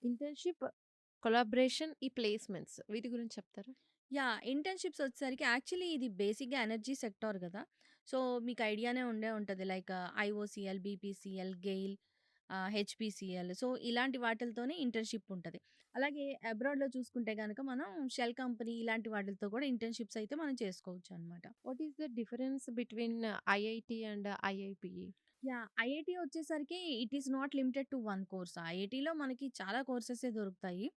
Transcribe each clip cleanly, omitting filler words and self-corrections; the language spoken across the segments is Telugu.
ఇంటర్న్‌షిప్, కొలాబరేషన్, ఈ ప్లేస్‌మెంట్స్ వీటి గురించి చెప్తారా? ఇంటర్న్‌షిప్స్ వచ్చేసరికి యాక్చువల్లీ ఇది బేసిక్‌గా ఎనర్జీ సెక్టార్ గదా! సో, మీకు ఐడియానే ఉండే ఉంటది. Like IOCL, BPCL, GAIL, HPCL. So, ఇలాంటి వాటిలతోనే ఇంటర్న్‌షిప్ ఉంటది. అలాగే అబ్రాడ్‌లో చూసుకుంటే గనక మనం షెల్ కంపెనీ ఇలాంటి వాటిలతో కూడా ఇంటర్న్‌షిప్స్ అయితే మనం చేసుకోవచ్చనమాట. What is the difference between IIT and IIPE? IIT వచ్చేసరికి it is not limited to one course. ఐఐటీలో మనకి చాలా కోర్సెసే దొరుకుతాయి.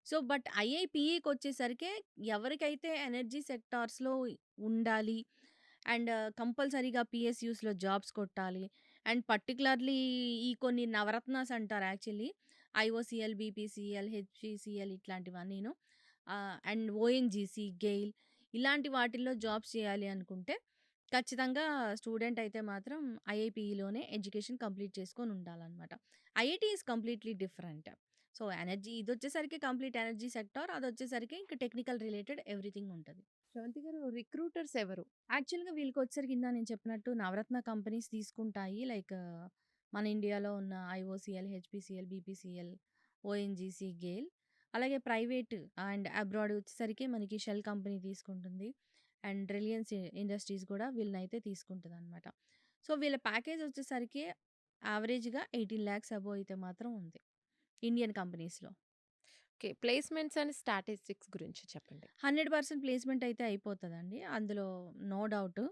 సో, బట్ ఐఐపీఈకొచ్చేసరికే ఎవరికైతే ఎనర్జీ సెక్టార్స్‌లో ఉండాలి అండ్ కంపల్సరీగా పీఎస్‌యూస్‌లో జాబ్స్ కొట్టాలి. అండ్ పర్టిక్యులర్‌లీ ఈ కొన్ని నవరత్నాస్ అంటారు యాక్చువల్లీ. ఐఓసీఎల్, బీపీసీఎల్, హెచ్‌పీసీఎల్ ఇట్లాంటివన్నీను. అండ్ ఓఎన్‌జీసీ, గెయిల్ ఇలాంటి వాటిల్లో జాబ్స్ చేయాలి అనుకుంటే ఖచ్చితంగా స్టూడెంట్ అయితే మాత్రం ఐఐపీఈలోనే ఎడ్యుకేషన్ కంప్లీట్ చేసుకొని ఉండాలనమాట. IIT is completely different. So, energy ఇదొచ్చేసరికి కంప్లీట్ ఎనర్జీ సెక్టార్. అదొచ్చేసరికి ఇంక టెక్నికల్ రిలేటెడ్ ఎవ్రీథింగ్ ఉంటది. శ్రవంతి గారు, రిక్రూటర్స్ ఎవరు? యాక్చువల్‌గా వీళ్ళకొచ్చేసరికి ఇందాక నేను చెప్పినట్టు నవరత్న కంపెనీస్ తీసుకుంటాయి. లైక్ మన ఇండియాలో ఉన్న IOCL, HPCL, BPCL, ONGC, GAIL. అలాగే ప్రైవేట్ అండ్ అబ్రాడ్ వచ్చేసరికి మనకి షెల్ కంపెనీ తీసుకుంటుంది. అండ్ రిలయన్స్ ఇండస్ట్రీస్ కూడా వీళ్ళనైతే తీసుకుంటదనమాట. సో, వీళ్ళ ప్యాకేజ్ వచ్చేసరికి యావరేజ్‌గా 18,00,000 అబోవ్ అయితే మాత్రం ఉంది. ఇండియన్ కంపెనీస్‌లో. ఓకే. ప్లేస్‌మెంట్స్ అండ్ స్టాటిస్టిక్స్ గురించి చెప్పండి. 100% ప్లేస్‌మెంట్ అయితే అయిపోతదండి. అందులో నో డౌట్.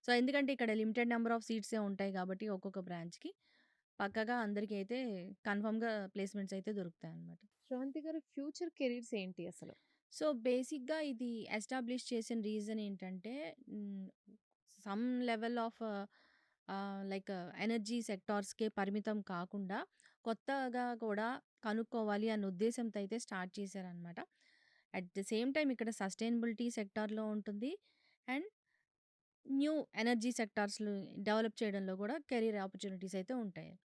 సో, ఎందుకంటే ఇక్కడ లిమిటెడ్ నంబర్ ఆఫ్ సీట్సే ఉంటాయి కాబట్టి ఒక్కొక్క బ్రాంచ్‌కి పక్కాగా అందరికీ అయితే కన్ఫర్మ్‌గా ప్లేస్‌మెంట్స్ అయితే దొరుకుతాయన్నమాట. శ్రవంతి గారు, ఫ్యూచర్ కెరీర్స్ ఏంటి అసలు? సో, బేసిక్‌గా ఇది ఎస్టాబ్లిష్ చేసిన రీజన్ ఏంటంటే hmm, some level of like energy సెక్టార్స్‌కే పరిమితం కాకుండా కొత్తగా కూడా కనుక్కోవాలి అన్న ఉద్దేశంతో అయితే స్టార్ట్ చేశారనమాట. అట్ ద సేమ్ టైమ్ ఇక్కడ సస్టైనబిలిటీ సెక్టార్‌లో ఉంటుంది. అండ్ న్యూ ఎనర్జీ సెక్టార్స్‌ని డెవలప్ చేయడంలో కూడా కెరీర్ ఆపర్చునిటీస్ అయితే ఉంటాయి.